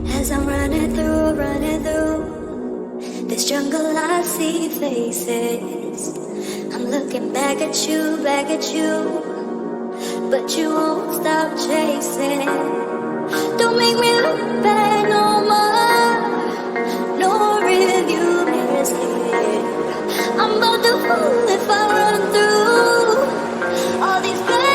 As I'm running through this jungle, I see faces. I'm looking back at you, but you won't stop chasing. Don't make me look back no more. No review mirrors here. I'm about to fall if I run through all these barriers.